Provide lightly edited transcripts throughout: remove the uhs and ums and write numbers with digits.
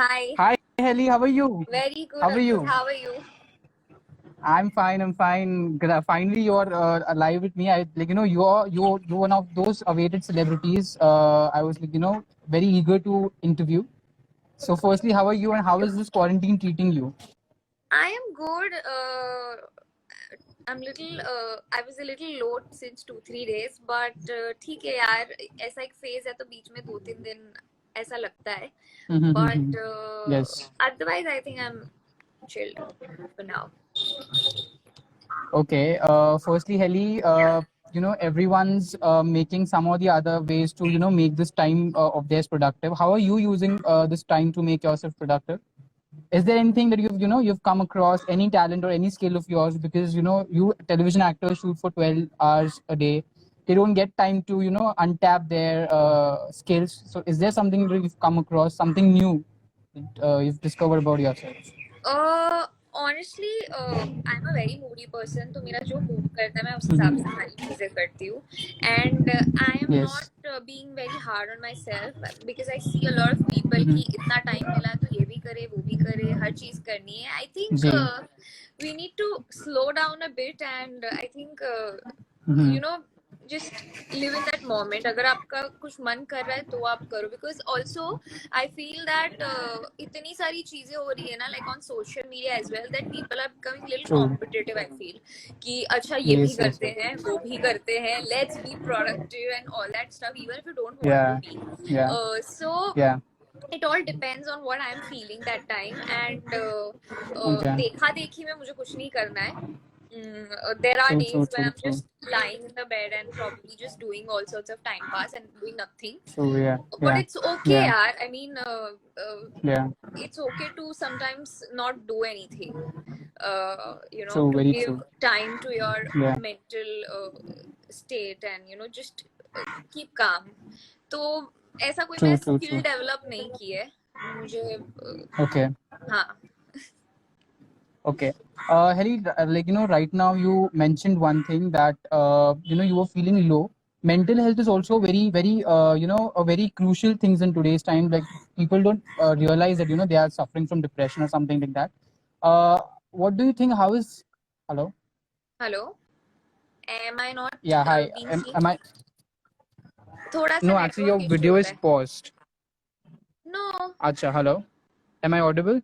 Hi. Hi, Helly. How are you? Very good, How are Ankit. you? How are you? I'm fine. I'm fine. Finally, you're alive with me. You're one of those awaited celebrities. I was very eager to interview. So, firstly, how are you, and how is this quarantine treating you? I am good. I was a little low since 2-3 days, but ठीक है यार. ऐसा एक phase है तो बीच में 2-3 दिन ऐसा लगता है. But Yes. otherwise, I think I'm chilled for now. Okay. Firstly, Helly, everyone's making some or the other ways to make this time of theirs productive. How are you using this time to make yourself productive? Is there anything that you've come across, any talent or any skill of yours? Because you television actors shoot for 12 hours a day, they don't get time to untap their skills. So is there something that you've come across, something new that you've discovered about yourself? Honestly, I'm a very moody person. तो मेरा जो mood करता है मैं उस हिसाब से सारी चीजें करती हूँ. And I am Yes. not being very hard on myself because I see a lot of people कि इतना टाइम मिला तो ये भी करे वो भी करे हर चीज करनी है. I think ji. we need to slow down a bit and I think just live in that moment. अगर आपका कुछ मन कर रहा है तो आप करो because also I feel that इतनी सारी चीजें हो रही है ना like on social media as well that people are becoming little True. competitive. I feel कि अच्छा ये भी Yes, yes, करते हैं वो भी करते हैं, let's be productive and all that stuff even if you don't want yeah, to be. yeah, So yeah. it all depends on what I'm feeling that time and Okay. देखा देखी में मुझे कुछ नहीं करना है. There are True, days true, when true, I'm true. just lying in the bed and probably just doing all sorts of time pass and doing nothing. True, yeah, But yeah, it's okay, yeah, yaar. I mean, yeah. it's okay to sometimes not do anything. True, To very give true. time to your Yeah. mental state and just keep calm. तो ऐसा कोई मैं True, true, skill true. Develop नहीं की है मुझे. Okay. हाँ. Okay. Harry, right now you mentioned one thing that you were feeling low. Mental health is also very, very, a very crucial things in today's time. Like people don't realize that they are suffering from depression or something like that. What do you think? How is? Hello. Hello. Am I not Yeah. Hi. being Am, seen? am I? थोड़ा सा No, actually, your network issue video हो is रहा है. paused. No. Acha. Hello. Am I audible?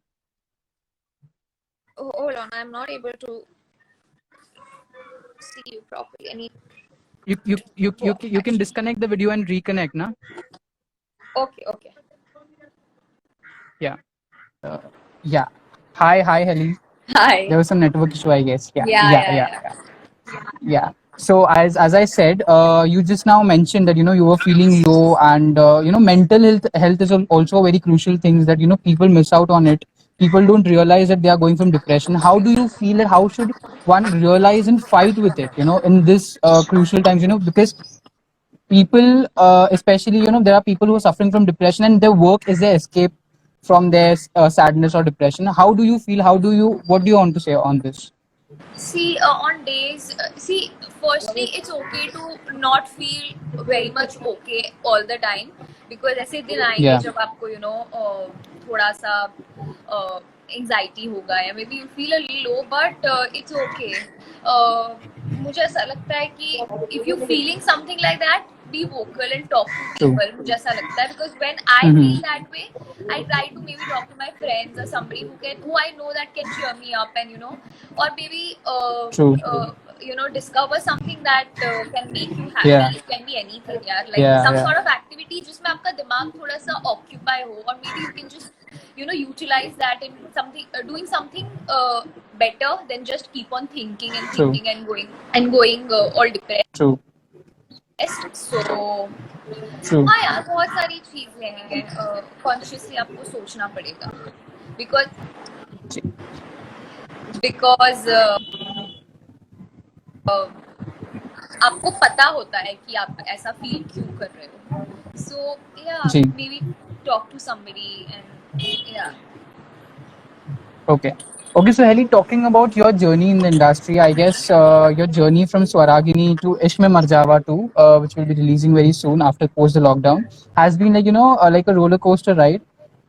Oh, hold on, I'm not able to see you properly. You can disconnect the video and reconnect, na? Okay. Yeah. Yeah. Hi, Helly. Hi. There was some network issue, I guess. Yeah. Yeah. So as I said, you just now mentioned that you were feeling low, and mental health is also a very crucial thing that people miss out on it. People don't realize that they are going from depression. How do you feel it? How should one realize and fight with it? In this crucial times. Because people, especially there are people who are suffering from depression, and their work is their escape from their sadness or depression. How do you feel? What do you want to say on this? See, on days, firstly, it's okay to not feel very much okay all the time because ऐसे दिन आएंगे Yeah. जब आपको थोड़ा सा anxiety होगा या may be you feel a low but it's okay. मुझे ऐसा लगता है कि if you feeling something like that be vocal and talk to True. people. मुझे ऐसा लगता है because when I feel that way I try to maybe talk to my friends or somebody who I know that can cheer me up and or maybe True. discover something that can make you happy. Yeah. It can be anything, यार, like some Yeah. sort of activity जिसमें आपका दिमाग थोड़ा सा occupy हो or maybe you can just utilize that in something doing something better than just keep on thinking and True. thinking and going all depressed. True. So True. हाँ यार, बहुत सारी चीजें हैं कॉन्शियसली आपको सोचना पड़ेगा because आपको पता होता है कि आप ऐसा फील क्यों कर रहे हो. So yeah, ji. maybe talk to somebody and yeah. Okay. Okay, so Helly, talking about your journey in the industry, I guess your journey from Swaragini to Ishme Marjava 2, which will be releasing very soon after post the lockdown, has been like a roller coaster ride.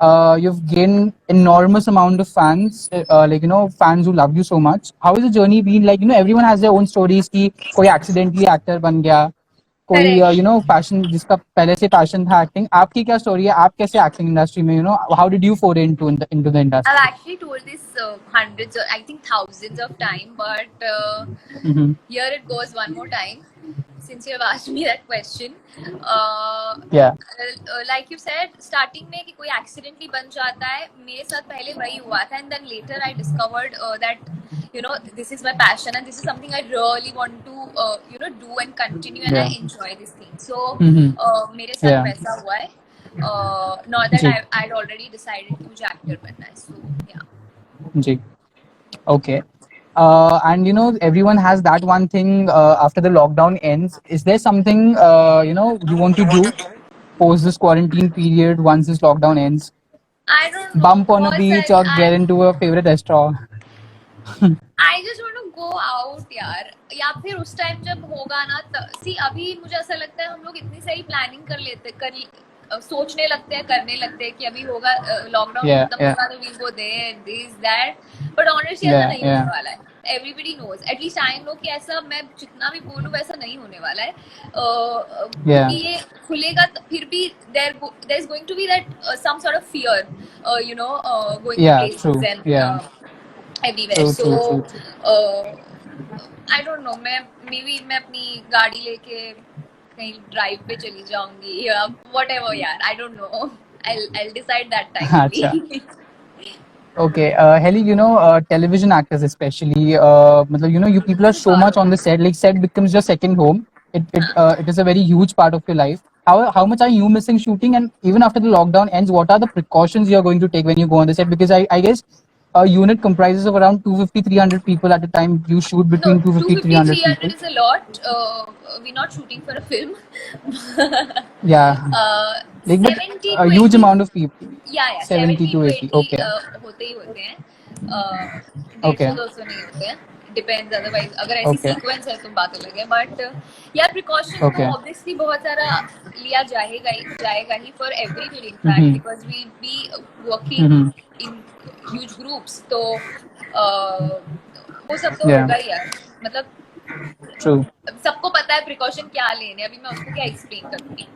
you've gained enormous amount of fans, like fans who love you so much. How has the journey been? Like everyone has their own stories. कि कोई accidentally actor बन गया, कोई Correct. Passion जिसका पहले से passion था acting. आपकी क्या स्टोरी है? आप कैसे एक्टिंग इंडस्ट्री में how did you foray into the I've industry? actually told this hundreds, or I think thousands of times, but Mm-hmm. here it goes one more time. Since you have asked me that question, Yeah. like you said, starting में कि कोई accidentally बन जाता है, मेरे साथ पहले वही हुआ था, and then later I discovered that this is my passion and this is something I really want to do and continue, and I Yeah. enjoy this thing. So Mm-hmm. मेरे साथ Yeah. वैसा हुआ है. Not that ji. I'd already decided कि मुझे actor बनना है. So yeah. Ji. Okay. And everyone has that one thing after the lockdown ends. Is there something you want to do post this quarantine period once this lockdown ends? I don't know. Bump on a बहुत beach सारी or get into a favorite restaurant? I just want to go out यार. या फिर उस time जब होगा ना, सी अभी मुझे ऐसा लगता है हम लोग इतनी सारी प्लानिंग कर लेते सोचने लगते हैं, करने लगते हैं कि अभी होगा, लॉकडाउन Yeah, खत्म yeah, होगा तो we'll go there, this that, but honestly ऐसा yeah, नहीं होने yeah, वाला है. Everybody knows, at least I know कि ऐसा मैं जितना भी बोलूँ वैसा नहीं होने वाला है, क्योंकि yeah. ये खुलेगा तो फिर भी there is going to be that some sort of fear, going to Yeah, places true. and Yeah, everywhere. true, true, So true, I don't know, मैं अपनी गाड़ी लेके कहीं ड्राइव पे चली जाऊंगी या whatever यार. I don't know. I'll decide that time true. अच्छा. only. Okay, Helly, television actors especially, matlab, you people are so much on the set. Like set becomes your second home. It is a very huge part of your life. How much are you missing shooting? And even after the lockdown ends, what are the precautions you are going to take when you go on the set? Because I guess a unit comprises of around 250, 300 people at a time. You shoot No, between 250, 250, 300 300 people. is a lot. We're not shooting for a film. Yeah, like but 70 a to huge 80. amount of people. Yeah, 70 70 to to 80. 80 Okay, होते ही होते हैं. 150 okay, 200 नहीं होते हैं. Depends, otherwise अगर ऐसी okay, sequence है तो बात अलग है. बट यार प्रिकॉशन तो okay. ऑब्वियसली बहुत सारा लिया जाएगा ही for everything in fact, Mm-hmm. because we'll be working Mm-hmm. in huge groups. तो वो सब तो Yeah, होगा ही यार. मतलब true. सबको पता है प्रिकॉशन क्या लेने. अभी मैं उसको क्या एक्सप्लेन करूँगी.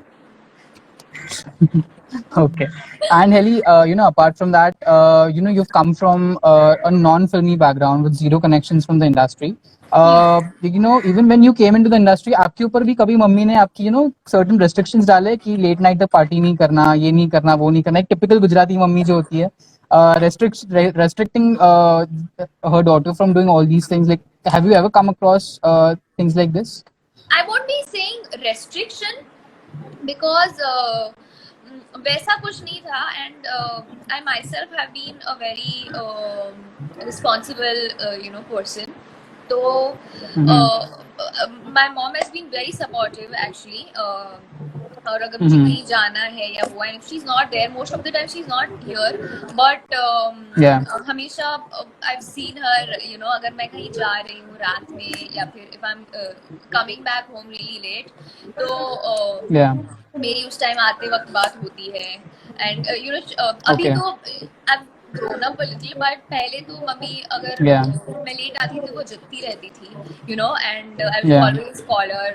Okay. And Helly, apart from that, you've come from a non-filmy background with zero connections from the industry. Even when you came into the industry, आपके ऊपर भी कभी मम्मी ने आपकी certain restrictions डाले कि late night तक party नहीं करना, ये नहीं करना, वो नहीं करना. एक typical गुजराती मम्मी जो होती है, restricting her daughter from doing all these things. Like, have you ever come across things like this? I won't be saying restriction because वैसा कुछ नहीं था. And I myself have been a very responsible person. So my mom has been very supportive actually. और अगर मुझे कहीं जाना है या वो, and she's not there most of the time, she's not here, but Yeah. हमेशा I've seen her, अगर मैं कहीं जा रही हूँ रात में या फिर if I'm coming back home really late, तो Yeah. मेरी उस टाइम आते वक्त बात होती है. एंड अभी Okay. तो I've grown up a little, but पहले तो मम्मी अगर Yeah. मैं लेट आती थी तो वो जगती रहती थी, and I would Yeah. always call her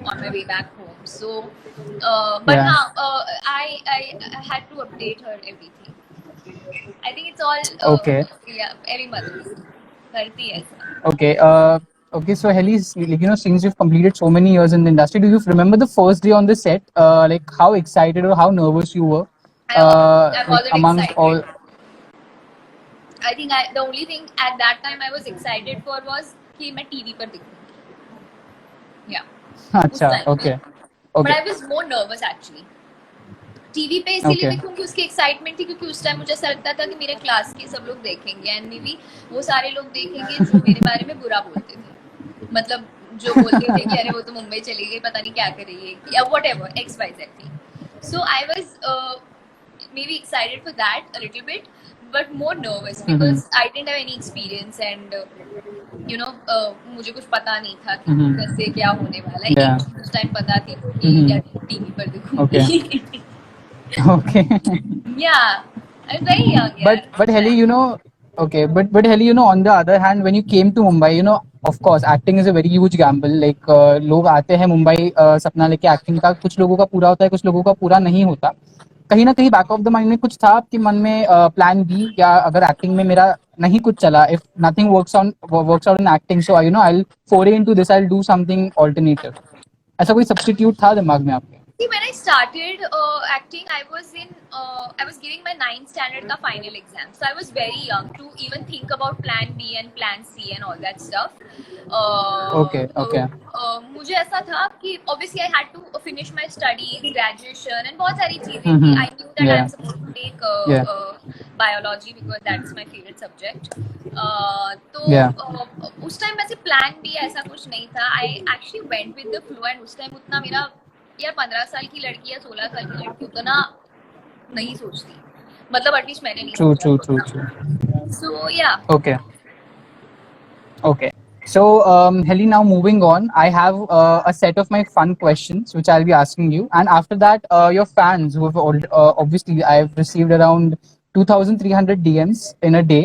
on my way back home. So but Yeah. I had to update her everything. I think it's all Okay. every mother करती है ऐसा. Okay. Okay. So, Helly, since you've completed so many years in the industry, do you remember the first day on the set? Like how excited or how nervous you were? I wasn't Amongst excited. all. I think the only thing at that time I was excited for was कि मैं TV पर दिखूंगी. Yeah. अच्छा. Okay. But Okay. I was more nervous actually. TV पे इसीलिए Okay. देखूं कि उसकी excitement थी, क्योंकि उस टाइम मुझे ऐसा लगता था कि मेरे क्लास के सब लोग देखेंगे एंड मे बी वो सारे लोग देखेंगे जो मेरे बारे में बुरा बोलते थे. मतलब जो बोलते थे कि अरे वो तो मुंबई चली गई, पता नहीं क्या कर रही है या whatever XYZ thing. So I was maybe excited for that a little bit, but more nervous because I didn't have any experience and मुझे कुछ पता नहीं था कि कैसे क्या होने वाला है. Yeah. उस टाइम पता थी कि या टीवी पर दिखूंगी. Okay. Okay. Yeah. I'm very young, yeah. But Heli, you know, okay, but Heli, you know, on the other hand, when you came to Mumbai, you know, of course, acting is a very huge gamble. Like लोग आते हैं मुंबई सपना लेके acting का, कुछ लोगों का पूरा होता है, कुछ लोगों का पूरा नहीं होता. कहीं ना कहीं बैक ऑफ द माइंड में कुछ था आपके मन में प्लान बी, या अगर एक्टिंग में मेरा नहीं कुछ चला, if nothing works out in acting, so you know I will foray into this, I will do something alternative. ऐसा कोई सब्स्टिट्यूट था दिमाग में आपके? See, when I started acting, I was giving my 9th standard का final exam. So I was very young to even think about plan B and plan C and all that stuff. Okay, okay. मुझे ऐसा था कि obviously I had to finish my studies, graduation and बहुत सारी चीजें थी. I knew that I'm supposed to take biology because that's my favorite subject. तो उस टाइम ऐसे plan B ऐसा कुछ नहीं था. I actually went with the flow and उस टाइम उतना मेरा यार 15 साल की लड़की या 16 साल की लड़की उतना नहीं सोचती, मतलब एटलीस्ट मैंने नहीं True. सोचा. So yeah. Okay. So, Heli, now moving on, I have a set of my fun questions which I'll be asking you, and after that, your fans who have obviously I've received around 2,300 DMs in a day.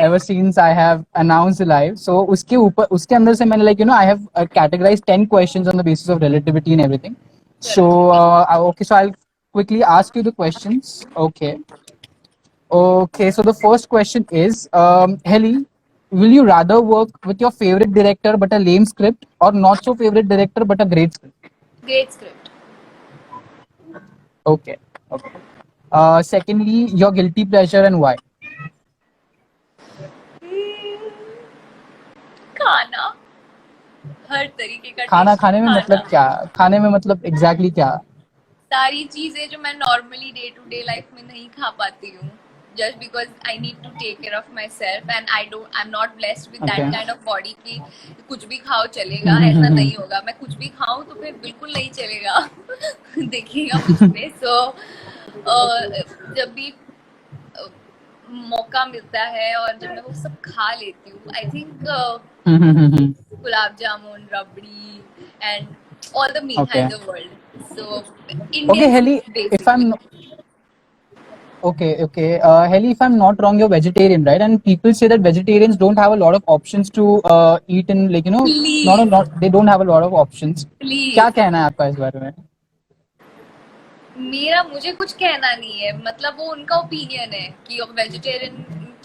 Ever since I have announced live, so उसके अंदर से मैंने, like, you know, I have categorized 10 questions on the basis of relativity and everything. So okay, so I'll quickly ask you the questions. Okay, so the first question is, Heli, will you rather work with your favorite director but a lame script, or not so favorite director but a great script? Great script. Okay. Secondly, your guilty pleasure and why? खाना, हर तरीके का खाना taste खाने में मतलब खाना. क्या? खाने में मतलब एग्जैक्टली क्या? सारी चीजें जो मैं normally day to day life में नहीं खा पाती हूँ, just because I need to take care of myself and I'm not blessed with that Okay. kind of body कि कुछ भी खाओ चलेगा, ऐसा नहीं होगा. मैं कुछ भी खाऊं तो फिर बिल्कुल नहीं चलेगा. देखिएगा मुझ में. So जब भी मौका मिलता है और जब मैं वो सब खा लेती हूँ, I think gulab jamun, rabri and all the meat Okay. in the world. So Okay, Indian Heli, food if basically. I'm okay, Heli, if I'm not wrong, you're vegetarian, right? And people say that vegetarians don't have a lot of options to eat in, like, you know, Please, they don't have a lot of options. please. क्या कहना है आपका इस बारे में? मुझे कुछ कहना नहीं है, मतलब वो उनका ओपिनियन है कि वेजिटेरियन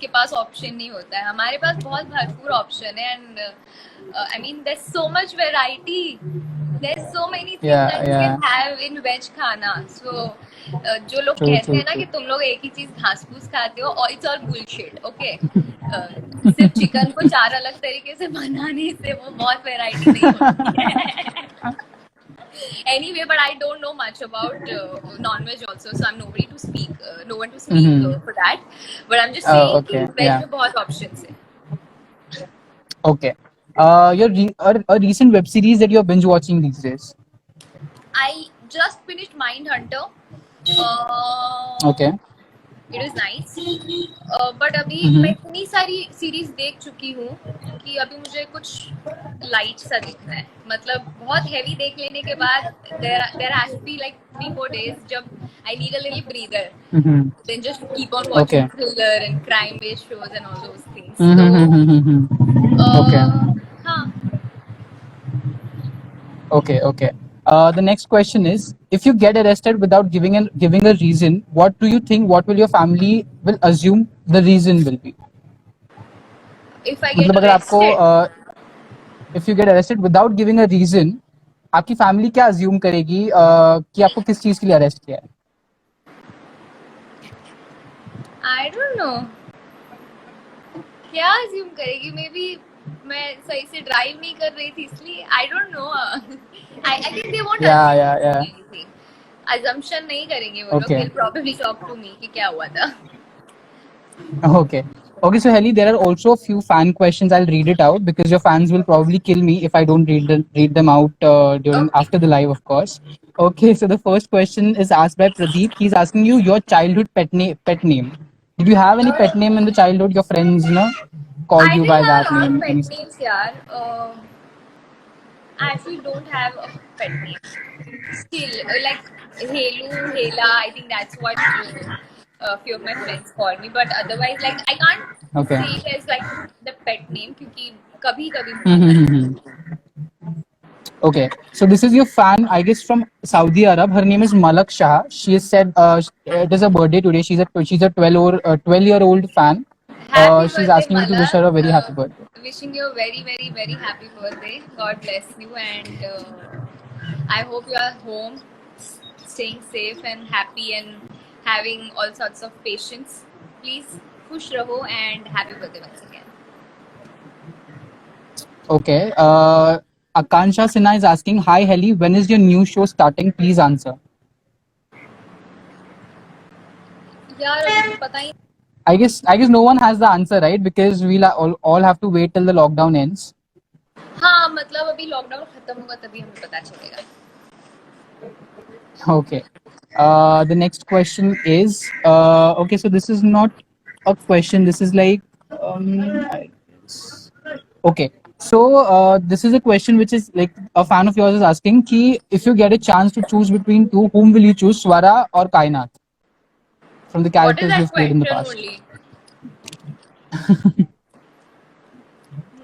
के पास ऑप्शन नहीं होता है. हमारे पास बहुत भरपूर ऑप्शन है and I mean there is so much variety. There's so many things that you can have in veg खाना. So जो लोग कहते हैं ना कि तुम लोग एक ही चीज घास फूस खाते हो, और it's all bullshit. Okay. सिर्फ चिकन को 4 अलग तरीके से बनाने से वो बहुत वैरायटी नहीं होती है. Anyway, but I don't know much about non-veg also, so I'm nobody to speak, no one to speak for that. But I'm just saying कि veg में बहुत options है. Okay. A recent web series that you're binge watching these days? I just finished Mindhunter. Okay. It is nice. But अभी मैं इतनी सारी series देख चुकी हूँ कि अभी मुझे कुछ लाइट सा दिख रहा है. मतलब बहुत हेवी देख लेने के बाद there has to be like 3-4 days जब I need a little breather. Then just keep on watching thriller and crime based shows and all those things. हाँ. Okay. The next question is, if you get arrested without giving a reason, what do you think? What will your family will assume the reason will be? If I get arrested, if you get arrested without giving a reason, आपकी family क्या assume करेगी कि आपको किस चीज के लिए arrest किया है? I don't know. क्या assume करेगी? Maybe मैं सही से ड्राइव नहीं कर रही थी इसलिए. I don't know. I think they won't assume anything. Assumption नहीं करेंगे वो लोग. They'll probably talk to me कि क्या हुआ था. Okay, so Heli, there are also a few fan questions. I'll read it out because your fans will probably kill me if I don't read them out after the live, of course. Okay, so the first question is asked by Pradeep. He's asking you your childhood pet name. Did you have any pet name in the childhood? Your friends, called you by that name? I didn't have a lot of pet names, yaar. I actually don't have a pet name. Still, like Helu, Hela, I think that's what few of my friends call me, but otherwise like I can't Okay. say it as like the pet name क्योंकि कभी कभी बुलाता है. Okay, so this is your fan, I guess, from Saudi Arab. Her name is Malak Shah. She has said it is her birthday today. She's a 12-year-old fan. Happy She's birthday, asking you to wish her Malak. a very happy birthday. Wishing you a very, very, very happy birthday. God bless you, and I hope you are home, staying safe and happy, and having all sorts of patience. Please, खुश रहो and happy birthday once again. Okay. Akansha Sinha is asking, hi Heli, when is your new show starting? Please answer. यार अभी तो पता ही. I guess no one has the answer, right? Because we'll all have to wait till the lockdown ends. हाँ मतलब अभी lockdown खत्म होगा तभी हमें पता चलेगा. Okay. The next question is okay. So this is not a question. This is like okay. So this is a question which is like a fan of yours is asking ki if you get a chance to choose between two, whom will you choose, Swara or Kainat, from the What is characters that you've played in the question past? only?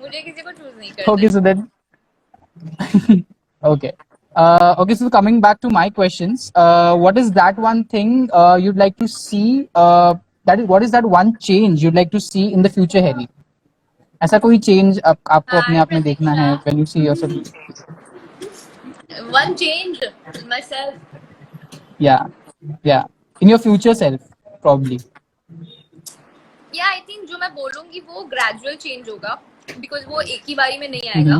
मुझे किसी को choose नहीं करना. Okay. So then okay. Okay, so coming back to my questions, what is that one thing you'd like to see? What is that one change you'd like to see in the future, Harry? ऐसा कोई change आपको अपने Hi, आप में देखना है Pratiksha. when you see yourself? One change myself. Yeah, yeah. In your future self, probably. या I think जो मैं बोलूंगी वो ग्रेजुअल चेंज होगा बिकॉज वो एक ही बारी में नहीं आएगा.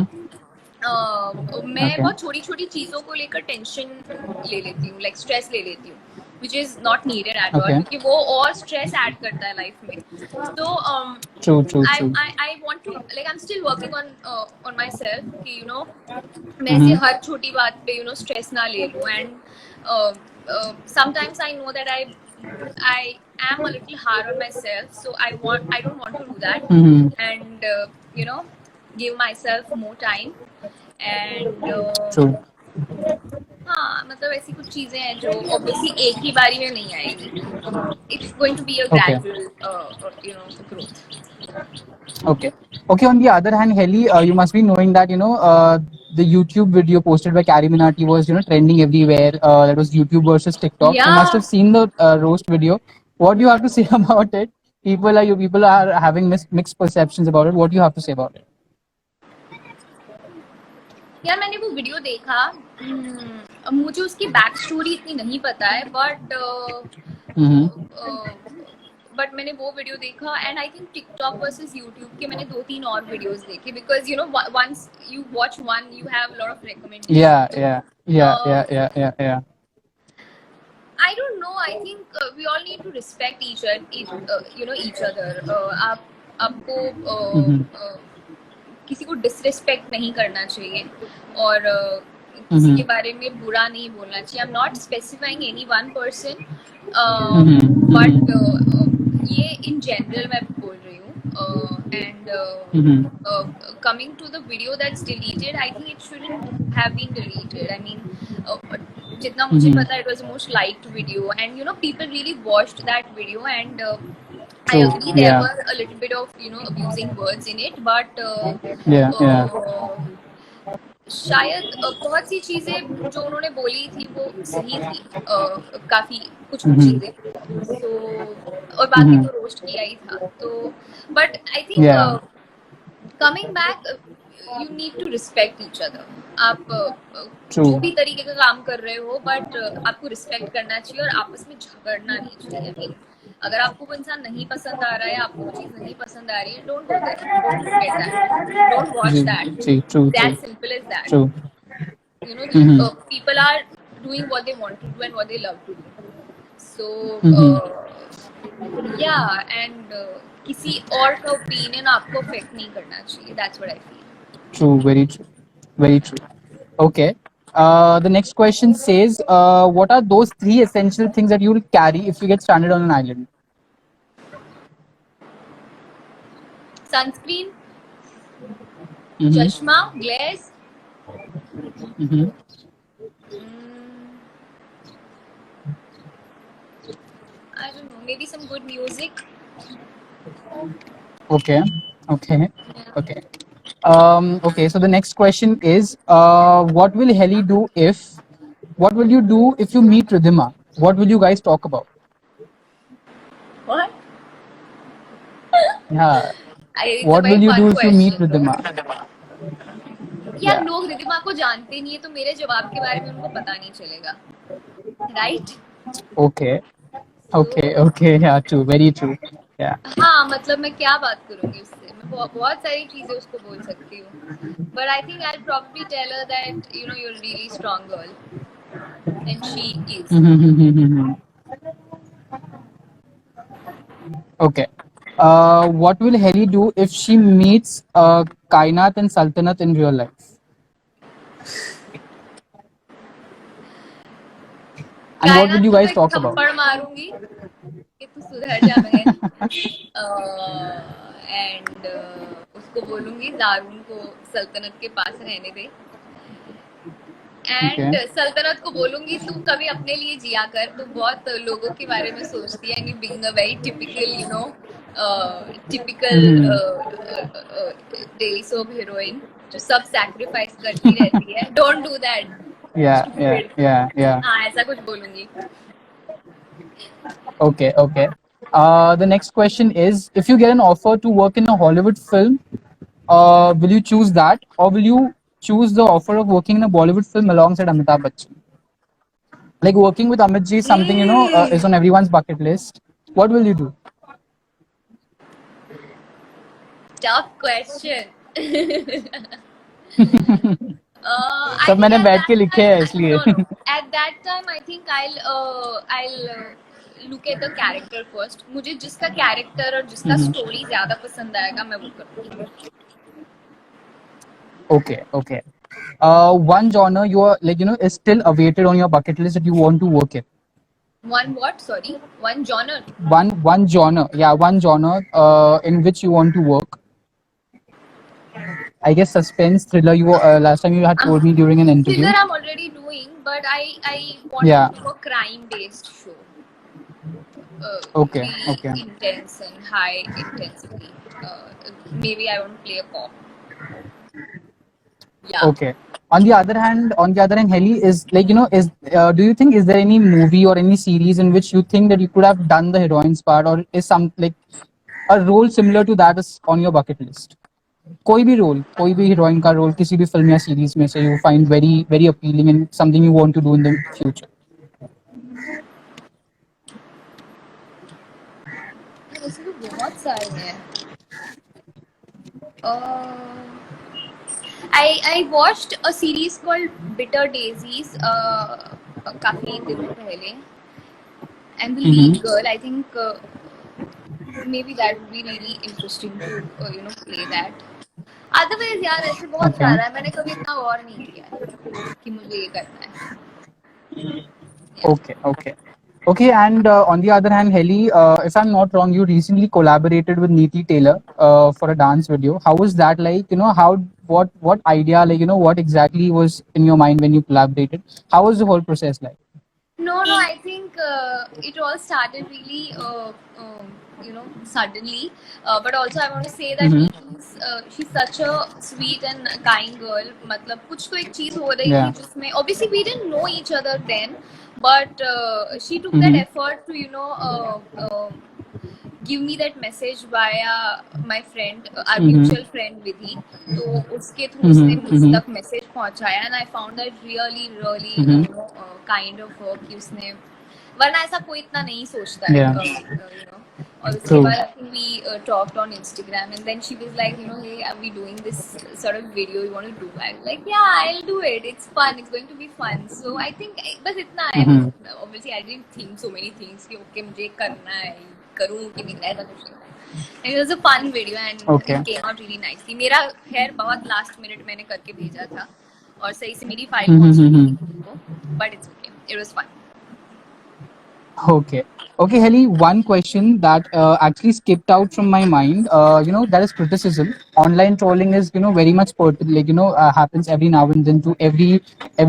मैं Okay. बहुत छोटी छोटी चीजों को लेकर टेंशन ले लेती हूँ, लाइक स्ट्रेस ले लेती हूँ, which is not needed at all, Okay. क्योंकि वो और स्ट्रेस ऐड करता है लाइफ में. तो True. I want to like I am still working on myself कि यू नो मैं ऐसे हर छोटी बात पे यू नो स्ट्रेस ना ले लूँ. And sometimes I know that I am a little hard on myself, so I don't want to do that. And you know, give myself more time. And True. हाँ मतलब ऐसी कुछ चीजें हैं जो obviously एक ही बारी में नहीं आएगी. It's going to be a Okay. gradual you know growth. Okay. Okay. On the other hand, Heli, you must be knowing that the YouTube video posted by Carrie Minati was trending everywhere. That was YouTube versus TikTok. You must Yeah. have seen the roast video. What do you have to say about it? People are having mixed perceptions about it. What do you have to say about it? यार मैंने वो video देखा. मुझे उसकी back story इतनी नहीं पता है, बट मैंने वो वीडियो देखा. And I think TikTok versus YouTube के मैंने 2-3 और वीडियोस देखे, because you know once you watch one you have lot of recommendation. Yeah. I don't know. I think we all need to respect each other. आपको किसी को disrespect नहीं करना चाहिए और किसी के बारे में बुरा नहीं बोलना चाहिए. I am not specifying any one person, but ये इन जनरल मैं बोल रही हूँ. And coming to the video that's deleted, I think it shouldn't have been deleted. I mean, जितना मुझे पता, it was the most liked video, and you know people really watched that video. And I agree there were a little bit of abusing words in it, but शायद बहुत सी चीजें जो उन्होंने बोली थी वो सही थी, काफी कुछ चीजें. तो और बाकी तो रोस्ट किया ही था. तो but I think coming back you need to respect each other. आप जो भी तरीके का काम कर रहे हो, बट आपको रिस्पेक्ट करना चाहिए और आपस में झगड़ना नहीं चाहिए. I mean, अगर आपको वो इंसान नहीं पसंद आ रहा है, आपको वो चीज नहीं पसंद आ रही है, don't go there, don't look at that, don't watch that. That simple as that. You know, people are doing what they want to do and what they love to do. So yeah, and किसी और का opinion आपको affect नहीं करना चाहिए. That's what I feel. True, very true. Okay. The next question says, what are those 3 essential things that you will carry if you get stranded on an island? Sunscreen, chashma, glass. I don't know. maybe some good music. Okay. Okay. Yeah. Okay. Okay. So the next question is, what will Helly do if? What will you do if you meet Ridhima? What will you guys talk about? What? Yeah. It's a What will very you fun do if you meet question, though. Ridhima? यार Yeah. लोग रिधिमा को जानते नहीं है तो मेरे जवाब के बारे में उनको पता नहीं चलेगा, राइट? Okay. तो Okay. Okay. Yeah. True. Very true. Yeah. हाँ, मतलब मैं क्या बात करूंगी उससे, मैं बहुत सारी चीजें उसको बोल सकती हूँ, but I think I probably tell her that you're a really strong girl, and she is. Okay. What will Helly do if she meets Kainat and Sultanate in real life? And what will कायनात you को तो guys एक talk about? थप्पड़ मारूंगी कि तू सुधर जा बहन, एंड उसको बोलूंगी दारून को सल्तनत के पास रहने दे, Okay. एंड सल्तनत को बोलूंगी तू कभी अपने लिए जिया कर, तू बहुत लोगों के बारे में सोचती है, and you being a very typical typical Mhm. Daily soap heroine जो सब सैक्रिफाइस करती रहती है, don't do that Yeah. Yeah. Stupid. Yeah. Yeah. हाँ, ऐसा कुछ बोलूंगी। Okay. Okay. The next question is, if you get an offer to work in a Hollywood film, will you choose that, or will you choose the offer of working in a Bollywood film alongside Amitabh Bachchan? Like working with Amit Ji is something is on everyone's bucket list. What will you do? Tough question. I सब think मैंने at बैठ that के लिखे time, हैं इसलिए। no. At that time, I think I'll look at the character first. मुझे जिसका character और जिसका story ज़्यादा पसंद आएगा मैं वो करूँगी। Okay, okay. One genre you are is still awaited on your bucket list that you want to work in. One what? Sorry, one genre. One genre, yeah, one genre in which you want to work. I guess suspense thriller. You last time you had told me during an interview. Thriller I'm already doing, but I want Yeah. to do a crime-based show. Okay, Really okay. intense and high intensity. Maybe I want to play a cop. Yeah. Okay. On the other hand, Helly is is do you think is there any movie or any series in which you think that you could have done the heroine's part, or is some like a role similar to that is on your bucket list? कोई भी role, कोई भी heroine का role किसी भी film या series में से you find very very appealing and something you want to do in the future. वैसे तो बहुत सारे हैं। I watched a series called Bitter Daisies काफी दिनों पहले, and the lead girl, I think maybe that would be really interesting to play that. Otherwise यार ऐसे बहुत Okay. सारा है, मैंने कभी इतना गौर नहीं किया है कि मुझे ये करना है। Okay, okay. Okay, and on the other hand, Helly, if I'm not wrong, you recently collaborated with Neeti Taylor for a dance video. How was that like? What idea, what exactly was in your mind when you collaborated? How was the whole process like? No, I think it all started really, suddenly. But also, I want to say that she's such a sweet and kind girl. मतलब कुछ तो एक चीज हो रही थी Yeah. जिसमें obviously we didn't know each other then, but she took that effort to give me that message via my friend, our mutual friend Vidhi. तो उसके थ्रू उसने मुझ तक मैसेज पहुंचाया, and I found that really kind of work कि उसने, वरना ऐसा कोई इतना नहीं सोचता है, Yeah. और उसके True. बाद I think we talked on Instagram, and then she was like, hey, are we doing this sort of video you want to do? I was like, yeah, I'll do it. It's fun. It's going to be fun. So I think बस इतना है। Obviously I didn't think so many things कि okay मुझे करना है, करूँ कि नहीं, ऐसा कुछ नहीं। And it was a fun video, and Okay. it came out really nicely. मेरा hair बहुत last minute मैंने करके भेजा था, और सही से मेरी फाइल पहुंची नहीं थी को, but it's okay. It was fun. Okay. Okay, Helly, one question that actually skipped out from my mind, that is criticism. Online trolling is, very much happens every now and then to every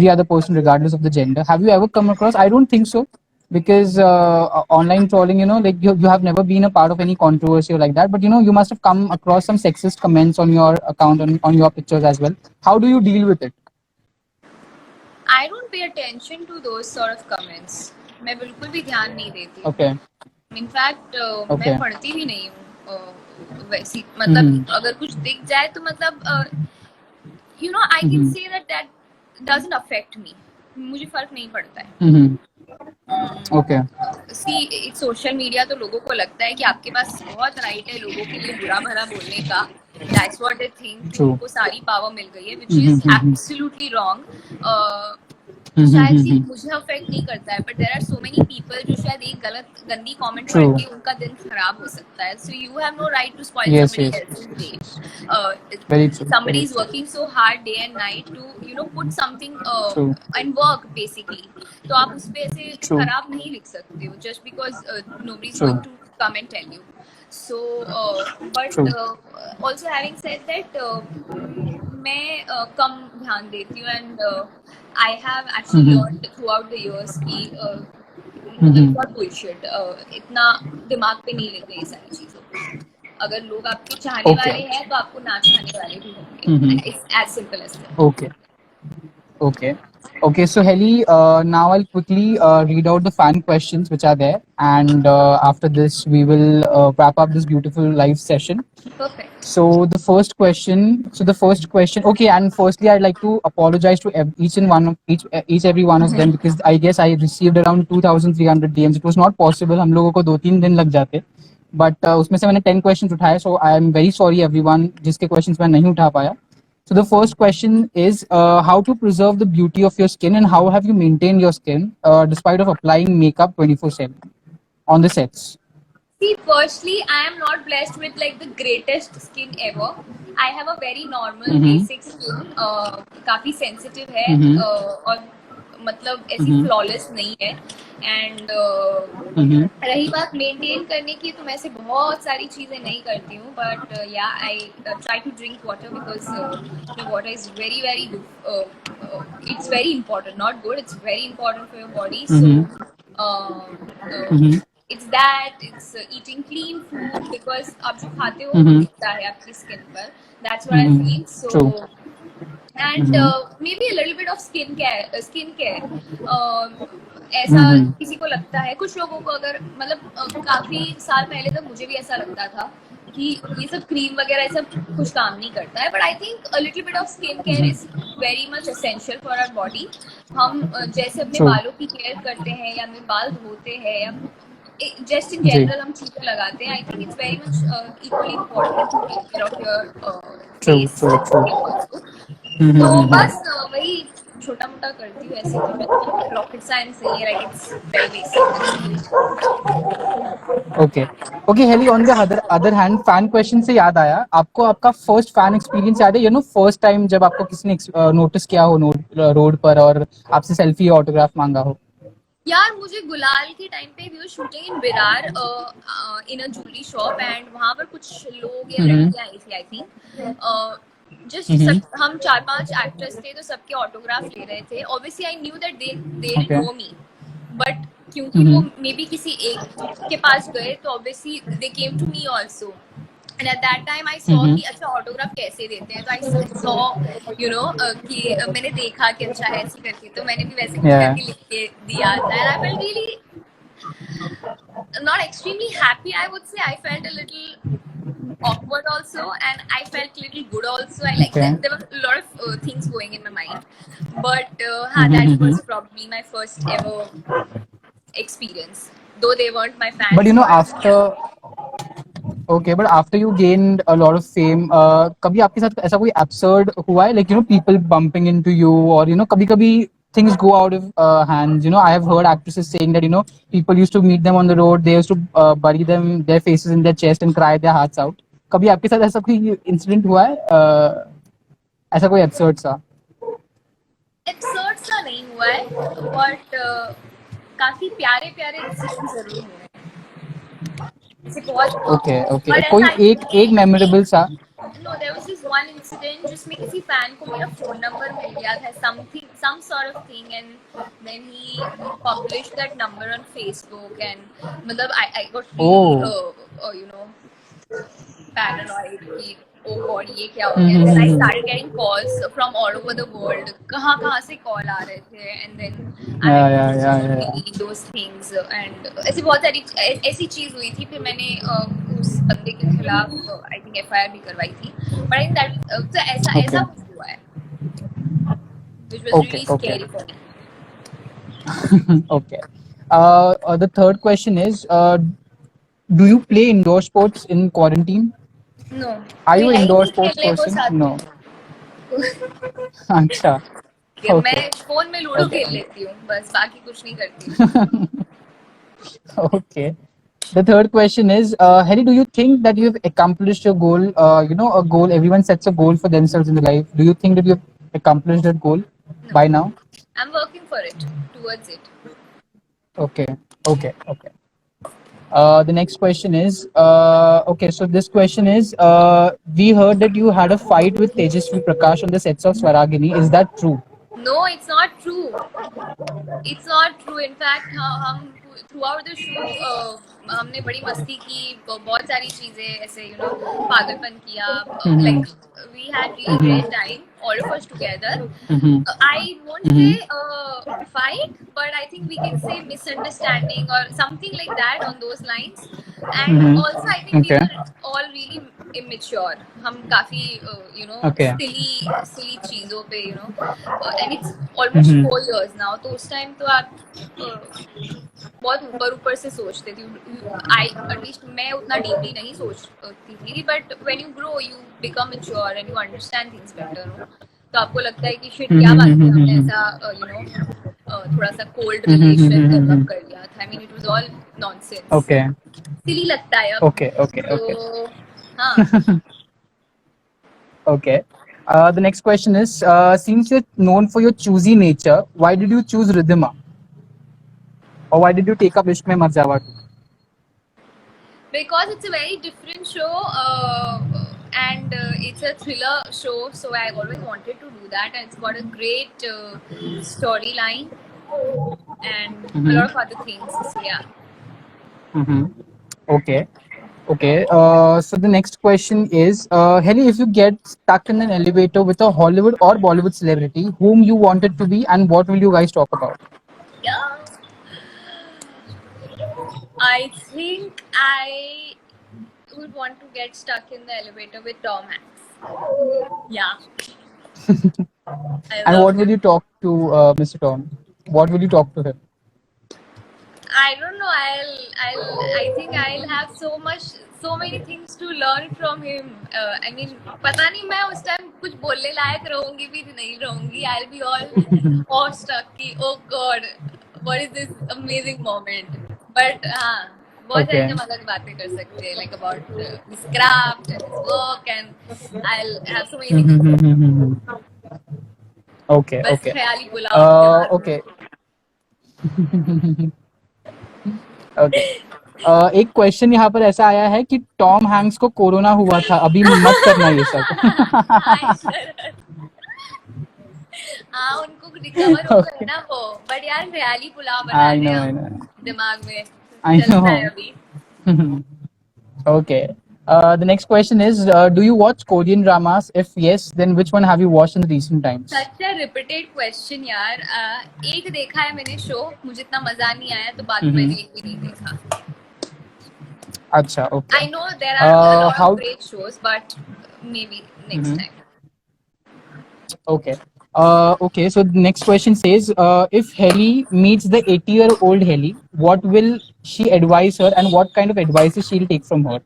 other person, regardless of the gender. Have you ever come across? I don't think so. because online trolling, like you have never been a part of any controversy or like that, but you must have come across some sexist comments on your account, on your pictures as well. How do you deal with it? I don't pay attention to those sort of comments. मैं बिल्कुल भी ध्यान नहीं देती. Okay. In fact मैं Okay. पढ़ती भी नहीं हूँ वैसी, Mm-hmm. मतलब अगर कुछ दिख जाए तो मतलब I can Mm-hmm. say that doesn't affect me. मुझे फर्क नहीं पड़ता है. Mm-hmm. Okay. सी सोशल मीडिया तो लोगों को लगता है कि आपके पास बहुत राइट है लोगों के लिए बुरा भला बोलने का. That's what they think. True. उनको सारी पावर मिल गई है, विच Mm-hmm. Is Mm-hmm. Absolutely wrong. शायद से Mm-hmm. मुझे अफेक्ट नहीं करता है, but there are so many people जो शायद एक गंदी कमेंट पढ़ True. के उनका दिन खराब हो सकता है. So you have no right to spoil Yes, somebody yes. Else's day. Very true. Somebody Very is true. working so hard day and night to put something True. and work basically. तो आप उस पे ऐसे True. खराब नहीं लिख सकते हो just because nobody is True. going to come and tell you. So but True. also having said that मैं कम ध्यान देती हूँ, and I have actually Mm-hmm. learned throughout the years कि Mm-hmm. बहुत bullshit, इतना दिमाग पे नहीं लेते ये सारी चीजों को. अगर लोग आपके चाहने Okay. वाले हैं तो आपको ना चाहने वाले भी होंगे. Mm-hmm. It's as simple as that. Okay. Okay. Okay. So, Heli, now I'll quickly read out the fan questions which are there, and after this, we will wrap up this beautiful live session. Perfect. So the first question. Okay, and firstly, I'd like to apologize to each every one of them, because I guess I received around 2,300 DMs. It was not possible. हम लोगों को 2-3 दिन लग जाते. But उसमें से मैंने 10 questions उठाए. So I am very sorry everyone जिसके questions मैं नहीं उठा पाया. So the first question is how to preserve the beauty of your skin, and how have you maintained your skin despite of applying makeup 24/7 on the sets? See, firstly, I am not blessed with like the greatest skin ever. I have a very normal Mm-hmm. basic skin. काफी sensitive है, Mm-hmm. और मतलब ऐसी Mm-hmm. flawless नहीं है. And Mm-hmm. रही बात maintain करने की, तो मैं ऐसे बहुत सारी चीजें नहीं करती हूँ, but yeah I try to drink water, because water is very very it's very important, not good, it's very important for your body. So Mm-hmm. it's that, it's eating clean food, because आप जो खाते हो वो Mm-hmm. दिखता है आपकी skin पर. That's what I Mm-hmm. feel. So True. and Mm-hmm. maybe a little bit of skincare. ऐसा Mm-hmm. किसी को लगता है, कुछ लोगों को, अगर मतलब काफी साल पहले तक मुझे भी ऐसा लगता था कि ये सब क्रीम वगैरह ये सब कुछ काम नहीं करता है, but I think a little bit of skin care is very much essential for our body. हम जैसे अपने True. बालों की केयर करते हैं, या अपने बाल धोते हैं, या जस्ट इन जी. जनरल हम चीजें लगाते हैं, I think it's very much equally important to take care of your True. Face True. True. Also. Mm-hmm. तो Mm-hmm. बस वही छोटा मोटा करती हूँ, ऐसे कोई रॉकेट साइंस नहीं है, like it's very basic. Okay. Okay, Heli, on the other hand, fan question से याद आया, आपको आपका फर्स्ट फैन एक्सपीरियंस याद है? फर्स्ट टाइम जब आपको किसी ने नोटिस किया हो रोड पर और आपसे सेल्फी ऑटोग्राफ मांगा हो? यार मुझे गुलाल के टाइम पे we were shooting in Virar in a jewellery shop, and वहां पर कुछ लोग या लड़कियां आई थी, आई थिंक. जस्ट हम 4-5 एक्टर्स थे, तो सबके ऑटोग्राफ ले रहे थे. Obviously I knew that they didn't know me, but क्योंकि वो मे बी किसी एक के पास गए, तो obviously they came to me also. And at that time I saw कि अच्छा ऑटोग्राफ कैसे देते हैं, तो I saw कि मैंने देखा कि अच्छा ऐसे करके, तो मैंने भी वैसे करके लिख के दिया था. And I felt really not extremely happy, I would say. I felt a little awkward also, and I felt a little good also. I like that there were a lot of things going in my mind, but that was probably my first ever experience, though they weren't my fans. But after you gained a lot of fame, कभी आपके साथ ऐसा कोई absurd हुआ है, like people bumping into you, or कभी-कभी things go out of hands. I have heard actresses saying that people used to meet them on the road, they used to bury their faces in their chest and cry their hearts out. कभी आपके साथ ऐसा कोई incident हुआ है, ऐसा कोई absurd सा? Absurd सा नहीं हुआ है, but काफी प्यारे प्यारे डिसीजन जरूर हुए हैं. Okay. कोई एक memorable सा? No, there was this one incident incident जिसमें किसी फैन को मेरा फोन नंबर मिल गया था, something, some sort of thing, and then he publish that number on Facebook, and मतलब I got really you know paranoid कि oh god ये क्या हो गया. Then I started getting calls from all over the world. कहाँ से call आ रहे थे, and then I had to delete those things, and ऐसी बहुत सारी ऐसी चीज हुई थी. फिर मैंने उस बंदे के खिलाफ I think FIR भी करवाई थी. But I think that तो ऐसा कुछ हुआ है, which was really scary for me. Okay. The third question is, do you play indoor sports in quarantine? No. Are you कोई है ही indoor नहीं sports खेलने को person? साथ No. में. अच्छा. कि Okay. मैं फोन में लूडो खेल लेती हूँ बस, बाकी कुछ नहीं करती. Okay. The third question is, Harry, do you think that you have accomplished your goal? A goal. Everyone sets a goal for themselves in life. Do you think that you have accomplished that goal by now? I'm working for it, towards it. Okay. The next question is, okay, so this question is, we heard that you had a fight with Tejasvi Prakash on the sets of Swaragini. Is that true? No, it's not true. It's not true. In fact, हम throughout the show हमने बड़ी मस्ती की, बहुत सारी चीजें ऐसे पागलपन किया. Like we had really great time, all of us together. I won't say fight, but I think we can say misunderstanding or something like that on those lines. And also I think we were all really immature. हम काफी silly चीजों पे and it's almost 4 years now. तो उस time तो आप बहुत ऊपर से सोचते थे. एटलीस्ट मैं उतना डीपली नहीं सोचती थी, but when you grow you become mature and you understand things better. तो आपको लगता है कि शिट क्या बात है, हमने ऐसा थोड़ा सा कोल्ड रिलेशन डेवलप कर लिया था. I mean it was all nonsense. Okay. सिली लगता है अब. Okay. हाँ. Okay. The next question is, since you're known for your choosy nature, why did you choose Ridhima? Or why did you take up Ishq Mein Mar Jawa? Because it's a very different show, and it's a thriller show, so I always wanted to do that, and it's got a great storyline and a lot of other things. So yeah. Okay. So the next question is, Helly, if you get stuck in an elevator with a Hollywood or Bollywood celebrity, whom you want it to be, and what will you guys talk about? Yeah. I think I would want to get stuck in the elevator with Tom Hanks. Yeah. And what will you talk to Mr. Tom? What will you talk to him? I don't know. I think I'll have so many things to learn from him. I mean, पता नहीं मैं उस time कुछ बोलने लायक रहूंगी भी नहीं रहूंगी. I'll be all awestruck कि oh God, what is this amazing moment? But हाँ, बहुत सारी हम अलग बातें कर सकते हैं, like about his craft and his work, and I'll have so many things. Okay. बस ख्याली बुलाओ. Okay. Okay. एक क्वेश्चन यहाँ पर ऐसा आया है कि टॉम हैंक्स को कोरोना हुआ था, अभी मत करना ये सब. हाँ, उनको रिकवर हो गए ना वो, बट यार ख्याली पुलाव बना दिया दिमाग में. चलता है अभी. Okay. The next question is, do you watch Korean dramas? If yes, then which one have you watched in recent times? Such a repeated question यार. एक देखा है मैंने शो, मुझे इतना मजा नहीं आया, तो बाद में मैंने एक भी नहीं देखा. अच्छा, okay. I know there are a lot of great shows, but maybe next time. Okay. Okay, so the next question says, if Helly meets the 80-year-old Helly, what will she advise her, and what kind of advices she'll take from her?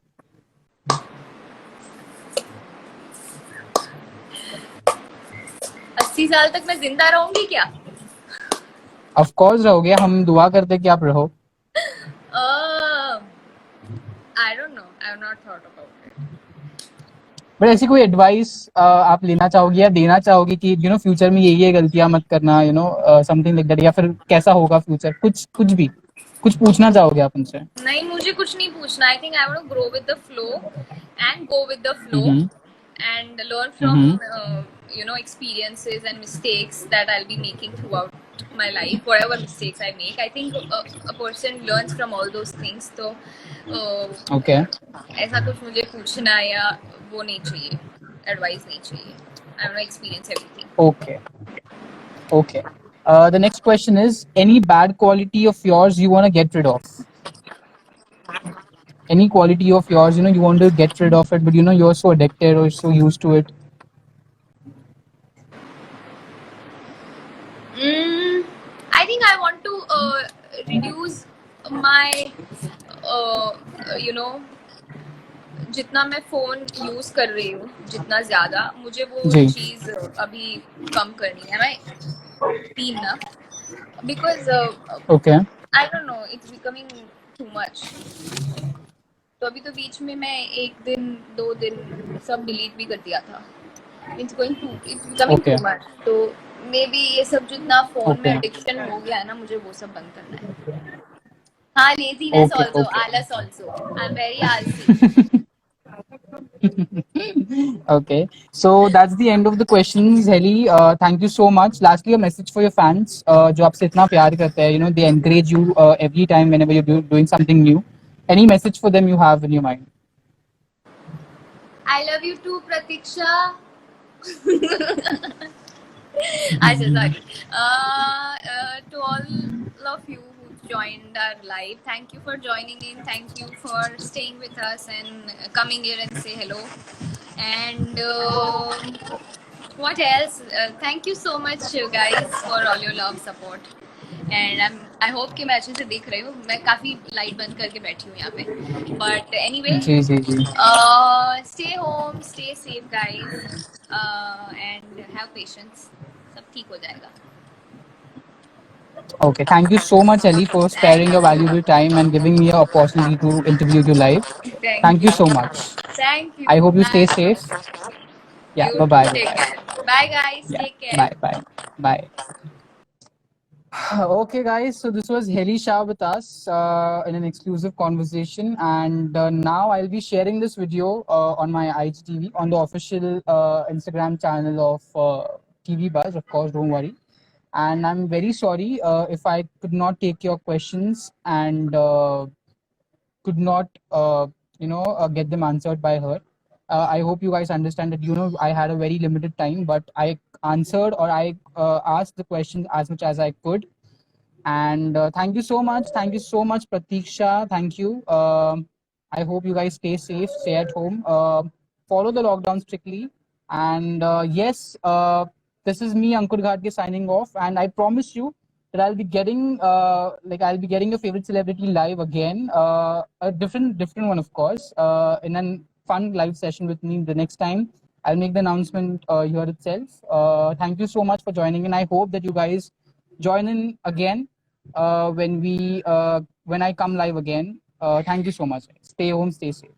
साल तक मैं जिंदा रहूंगी क्या? Of course रहोगे, हम दुआ करते कि आप रहो. I don't know. I have not thought about it. But ऐसी कोई एडवाइस आप लेना चाहोगी या देना चाहोगी कि फ्यूचर में ये गलतियां मत करना, समथिंग लाइक दैट, या फिर कैसा होगा फ्यूचर, कुछ भी कुछ पूछना चाहोगे आप उनसे? नहीं, मुझे कुछ नहीं पूछना. I think I want to grow with the flow and go with the flow, and learn from Mm-hmm. experiences and mistakes that I'll be making throughout my life. Whatever mistakes I make, I think a person learns from all those things. So Okay. ऐसा कुछ मुझे पूछना या वो नहीं चाहिए, advice नहीं चाहिए. I want to experience everything. Okay. Okay. The next question is any bad quality of yours you want to get rid of? Any quality of yours, you want to get rid of it, but you're so addicted or so used to it. I think I want to reduce my जितना मैं phone use कर रही हूँ, जितना ज्यादा मुझे वो जी. चीज अभी कम करनी है. मैं टीम ना, because Okay. I don't know, it's becoming too much. तो अभी तो बीच में मैं एक दिन 2 दिन सब डिलीट भी कर दिया था. It's becoming too Okay. Much. तो मे बी ये सब जितना फोन में Okay. एडिक्शन हो गया है ना, मुझे वो सब बंद करना है. हाँ, लेजीनेस Okay. Also, Okay. आलस ऑल्सो. आई एम वेरी आलसी. Okay. So that's the end of the questions, Heli. Thank you so much. Lastly, a message for your fans. जो आपसे इतना प्यार करते हैं, they encourage you every time whenever you're doing something new. Any message for them you have in your mind? I love you too, Pratiksha. अच्छा, sorry. To all of you who joined our live, thank you for joining in. Thank you for staying with us and coming here and say hello. And what else? Thank you so much, guys, for all your love, support. And I hope कि मैं अच्छे से देख रही हूँ. मैं काफी light बंद करके बैठी हूँ यहाँ पे. But anyway, ji ji ji. stay home, stay safe, guys, and have patience. सब ठीक हो जाएगा. Okay. Thank you so much, Ellie, for sparing your valuable time and giving me an opportunity to interview you live. Thank Thank you you. so much. Thank you. I hope you stay Bye. safe. Yeah. You Bye too. bye. Bye Take bye. care. Bye, guys. Yeah. Take care. Bye bye. Bye. Okay, guys. So this was Heli Shah with us in an exclusive conversation, and now I'll be sharing this video on my IGTV on the official Instagram channel of TV Buzz. Of course, don't worry. And I'm very sorry if I could not take your questions and could not, get them answered by her. I hope you guys understand that I had a very limited time, but I answered or I asked the questions as much as I could. And thank you so much. Thank you so much, Pratiksha. Thank you. I hope you guys stay safe, stay at home, follow the lockdown strictly. And yes, this is me, Ankur Ghatge, signing off. And I promise you that I'll be getting I'll be getting your favorite celebrity live again, a different one, of course, in a fun live session with me the next time. I'll make the announcement here itself. Thank you so much for joining in. I hope that you guys join in again when I come live again. Thank you so much. Stay home, stay safe.